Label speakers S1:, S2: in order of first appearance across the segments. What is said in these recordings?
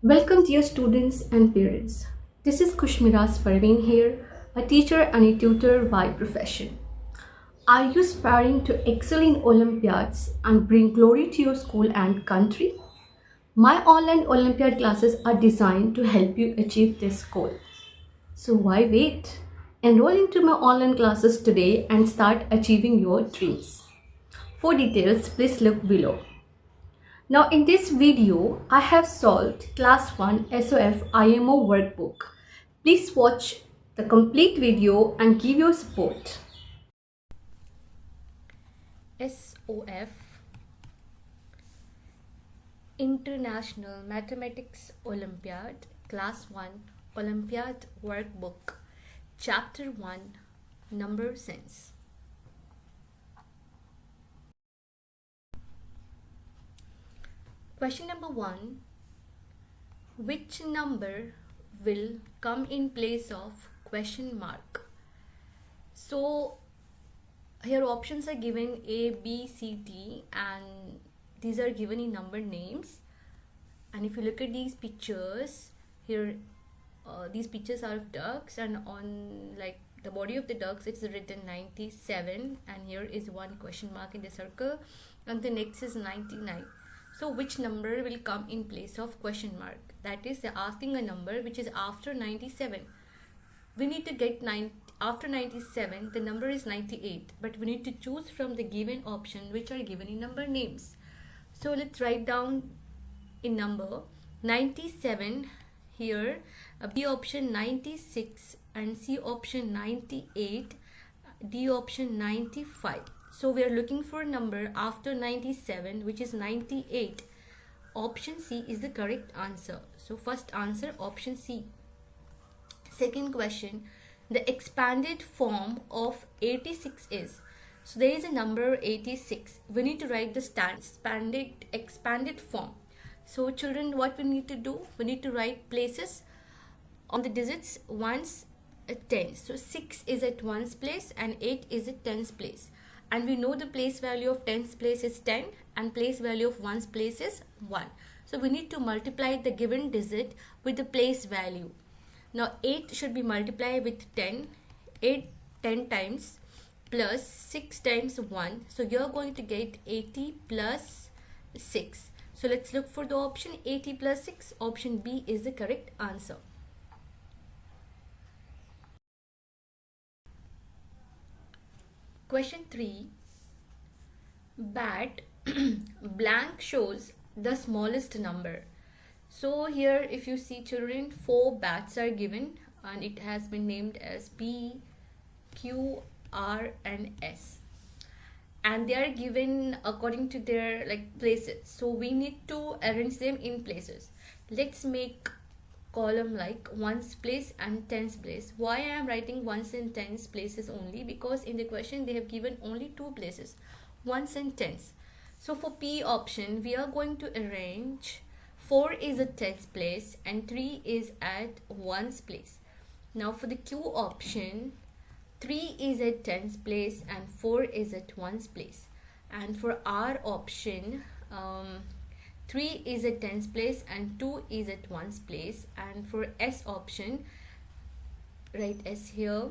S1: Welcome dear students and parents. This is Kushmiras Parveen here, a teacher and a tutor by profession. Are you aspiring to excel in Olympiads and bring glory to your school and country? My online Olympiad classes are designed to help you achieve this goal. So why wait? Enroll into my online classes today and start achieving your dreams. For details, please look below. Now in this video, I have solved class 1 SOF IMO workbook. Please watch the complete video and give your support. SOF International Mathematics Olympiad Class 1 Olympiad Workbook Chapter 1 Number Sense. Question number 1. Which number will come in place of question mark? So here options are given A, B, C, D, and these are given in number names. And if you look at these pictures here, these pictures are of ducks, and on like the body of the ducks it's written 97, and here is one question mark in the circle, and the next is 99. So which number will come in place of question mark? That is, they're asking a number which is after 97. We need to get after 97, the number is 98, but we need to choose from the given option which are given in number names. So let's write down in number 97 here, B option 96, and C option 98, D option 95. So we are looking for a number after 97, which is 98. Option C is the correct answer. So first answer, option C. Second question, the expanded form of 86 is. So there is a number 86. We need to write the expanded form. So children, what we need to do? We need to write places on the digits ones at 10. So 6 is at ones place and 8 is at tens place. And we know the place value of tens place is 10 and place value of ones place is 1. So we need to multiply the given digit with the place value. Now 8 should be multiplied with 10. 8 10 times plus 6 times 1. So you're going to get 80 plus 6. So let's look for the option 80 plus 6. Option B is the correct answer. Question 3. Bat blank shows the smallest number. So here if you see children, 4 bats are given and it has been named as P, Q, R and S. And they are given according to their places. So we need to arrange them in places. Let's make column like ones place and tens place. Why I am writing ones and tens places only? Because in the question they have given only 2 places, ones and tens. So for P option we are going to arrange 4 is at tens place and 3 is at ones place. Now for the Q option, 3 is at tens place and 4 is at ones place. And for R option, 3 is at tens place and 2 is at ones place. And for S option, write S here.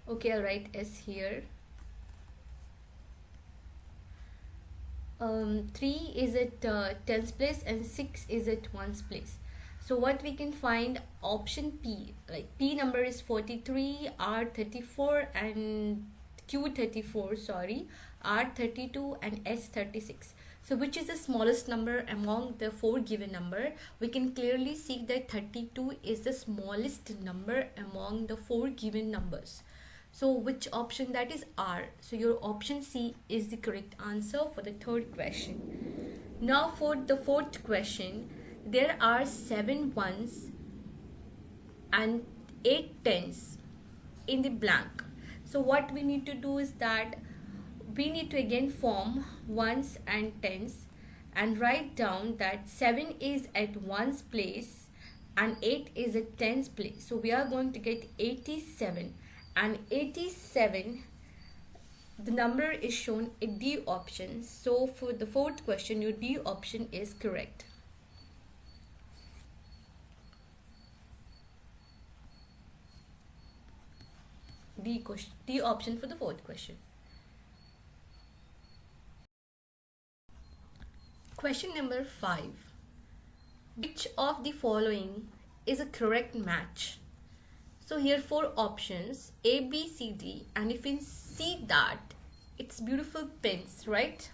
S1: Okay, I'll write S here. 3 is at tens place and 6 is at ones place. So what we can find, option P, like P number is 43, R 34 and Q 34, sorry, R 32 and S 36. So which is the smallest number among the 4 given number? We can clearly see that 32 is the smallest number among the 4 given numbers. So which option? That is R. So your option C is the correct answer for the third question. Now for the fourth question, there are 7 ones and 8 tens in the blank. So what we need to do is that we need to again form ones and tens and write down that 7 is at ones place and 8 is at tens place. So we are going to get 87, and 87 the number is shown a D option. So for the fourth question, your D option is correct. D option for the fourth question. Question number 5. Which of the following is a correct match? So here 4 options, A, B, C, D, and if you see that it's beautiful pens, right?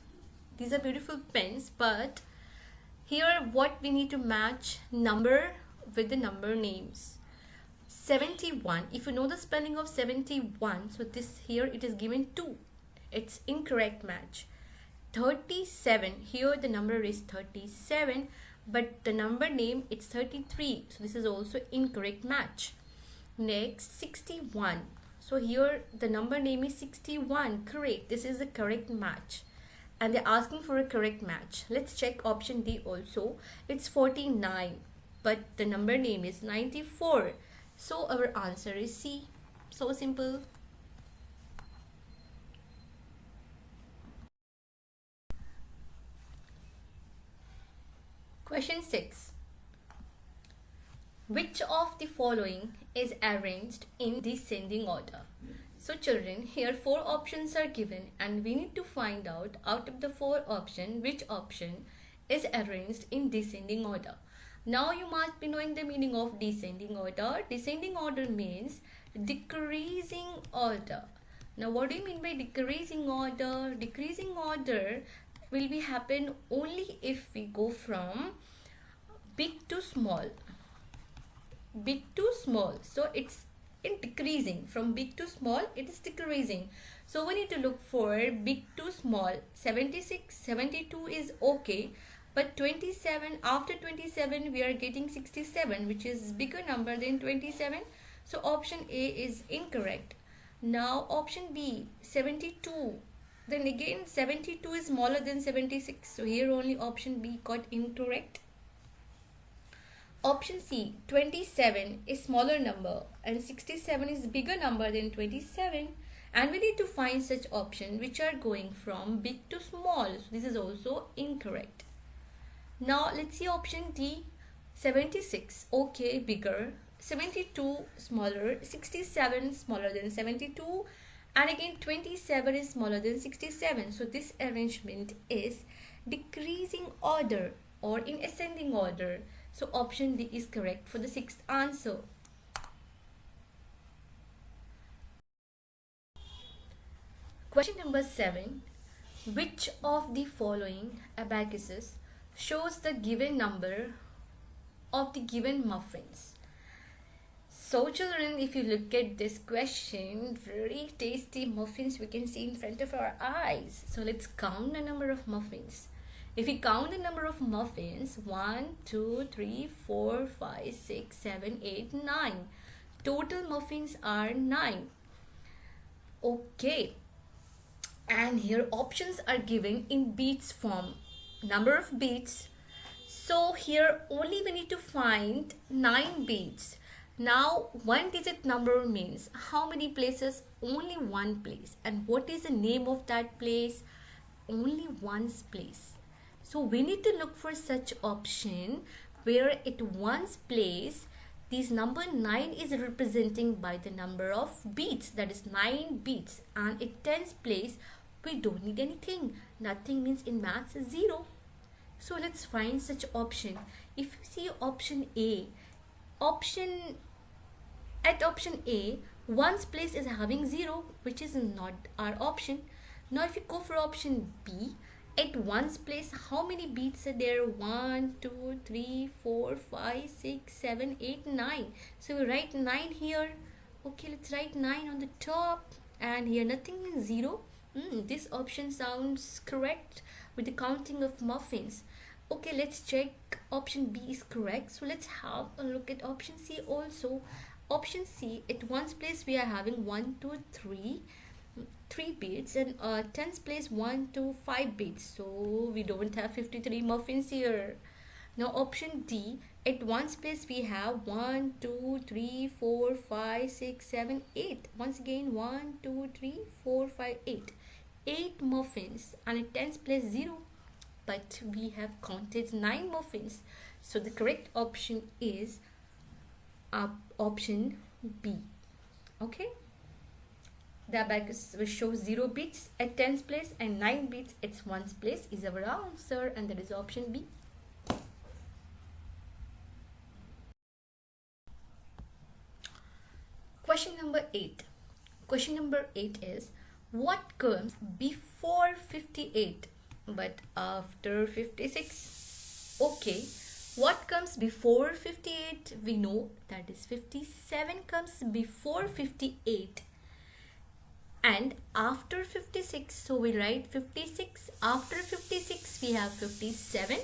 S1: These are beautiful pens, but here what we need to match number with the number names. 71, if you know the spelling of 71, so this here it is given 2, it's incorrect match. 37, here the number is 37, but the number name it's 33, so this is also incorrect match. Next, 61, so here the number name is 61, correct, this is the correct match, and they're asking for a correct match. Let's check option D also. It's 49, but the number name is 94, so our answer is C. So simple. Question 6. Which of the following is arranged in descending order? So children, here 4 options are given and we need to find out of the 4 options which option is arranged in descending order. Now you must be knowing the meaning of descending order. Descending order means decreasing order. Now what do you mean by decreasing order? Decreasing order will be happen only if we go from big to small. Big to small, so it's in decreasing. From big to small it is decreasing, so we need to look for big to small. 76, 72 is okay, but 27, after 27 we are getting 67, which is bigger number than 27, so option A is incorrect. Now option B, 72, then again 72 is smaller than 76, so here only option B got incorrect. Option C, 27 is smaller number and 67 is bigger number than 27, and we need to find such options which are going from big to small, so this is also incorrect. Now let's see option D, 76, okay, bigger, 72 smaller, 67 smaller than 72, and again 27 is smaller than 67, so this arrangement is decreasing order or in ascending order. So option D is correct for the 6th answer. Question number 7. Which of the following abacuses shows the given number of the given muffins? So children, if you look at this question, very tasty muffins we can see in front of our eyes. So let's count the number of muffins. If we count the number of muffins, 1, 2, 3, 4, 5, 6, 7, 8, 9. Total muffins are 9. Okay. And here options are given in beads form. Number of beads. So here only we need to find 9 beads. Now 1 digit number means how many places? Only 1 place. And what is the name of that place? Only one place. So we need to look for such option where at one's place this number 9 is representing by the number of beads, that is 9 beads, and at 10th place we don't need anything. Nothing means in maths is 0. So let's find such option. If you see option A, at option A, one's place is having 0, which is not our option. Now if you go for option B, at one's place how many beads are there? 1, 2, 3, 4, 5, 6, 7, 8, 9. So we write 9 here. Okay, let's write 9 on the top, and here nothing means 0. This option sounds correct with the counting of muffins. Okay, let's check option B is correct. So let's have a look at option C also. Option C, at one's place we are having 1, 2, 3 beads, and 10th place 1, 2, 5 beads, so we don't have 53 muffins here. Now option D, at one's place we have 1, 2, 3, 4, 5, 6, 7, 8. Once again 1, 2, 3, 4, 5, 8. 8 muffins and in tens place 0, but we have counted 9 muffins. So the correct option is option B. Okay, the abacus will show 0 bits at tens place and 9 bits at ones place is our answer, and that is option B. Question number 8. Question number 8 is, what comes before 58 but after 56? Okay, what comes before 58? We know that is 57 comes before 58 and after 56. So we write 56. After 56 we have 57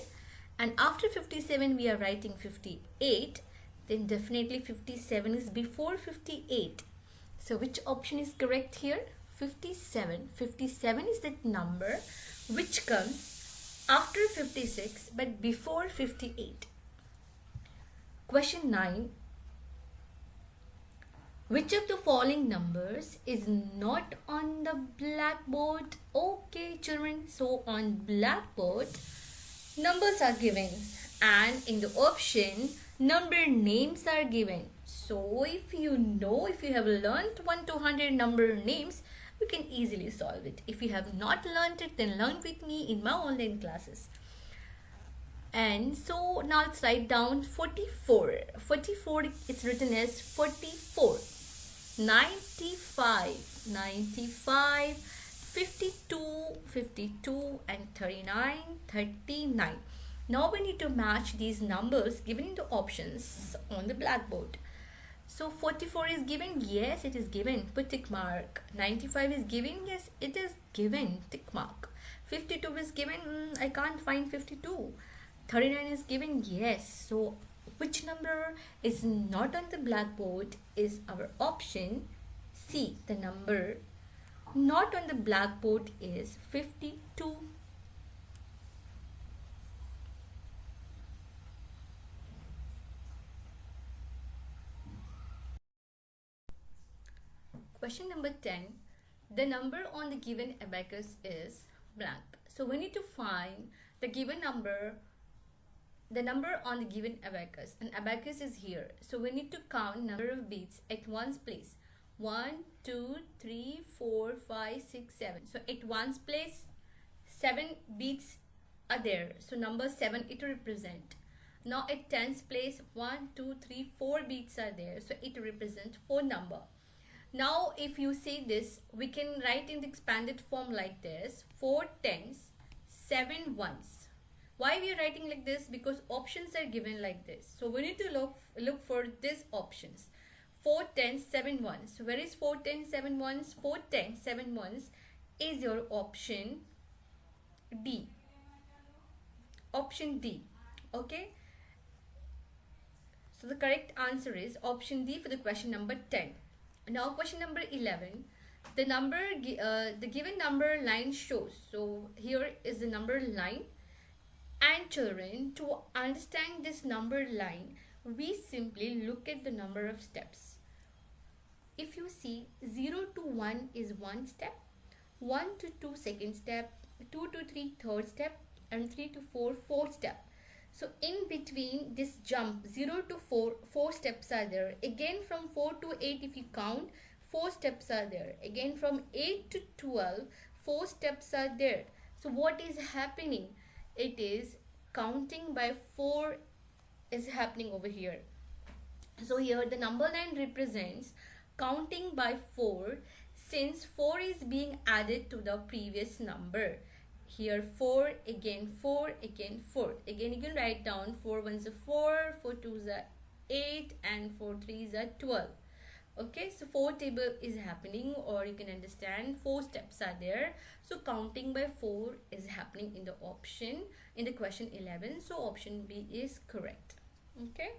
S1: and after 57 we are writing 58. Then definitely 57 is before 58. So which option is correct here? 57. 57 is that number which comes after 56 but before 58. Question 9. Which of the following numbers is not on the blackboard? Okay, children, so on blackboard numbers are given and in the option number names are given. So if you have learned 1 to 100 number names, you can easily solve it. If you have not learned it, then learn with me in my online classes. And so now let's write down 44. 44 is written as 44. 95, 95, 52, 52 and 39, 39. Now we need to match these numbers given in the options on the blackboard. So 44 is given, yes it is given, put tick mark. 95 is given, yes it is given, tick mark. 52 is given, I can't find 52. 39 is given, yes. So which number is not on the blackboard is our option C. The number not on the blackboard is 52. Question number 10. The number on the given abacus is blank. So we need to find the given number, the number on the given abacus. And abacus is here. So we need to count number of beats at ones place. 1, 2, 3, 4, 5, 6, 7. So at ones place 7 beats are there. So number 7 it represent. Now at tens place 1, 2, 3, 4 beats are there. So it represent 4 number. Now if you see this, we can write in the expanded form like this: 4 tens, 7 ones. Why we are writing like this? Because options are given like this. So we need to look for these options. 4 tens, 7 ones. So where is 4 tens, 7 ones? 4 tens, 7 ones is your option D. Option D. Okay. So the correct answer is option D for the question number 10. Now question number 11, the number the given number line shows. So here is the number line, and children, to understand this number line we simply look at the number of steps. If you see 0 to 1 is 1 step, 1 to 2 second step, 2 to 3 third step, and 3 to 4 fourth step. So in between this jump 0 to 4 steps are there. Again from 4 to 8 if you count, 4 steps are there. Again from 8 to 12, 4 steps are there. So what is happening? It is counting by 4 is happening over here. So here the number line represents counting by 4, since 4 is being added to the previous number. Here 4, again 4, again 4. Again you can write down 4 ones are 4, 4 twos are 8, and 4 threes are 12. Okay, so 4 table is happening, or you can understand 4 steps are there. So counting by 4 is happening in the option in the question 11. So option B is correct. Okay.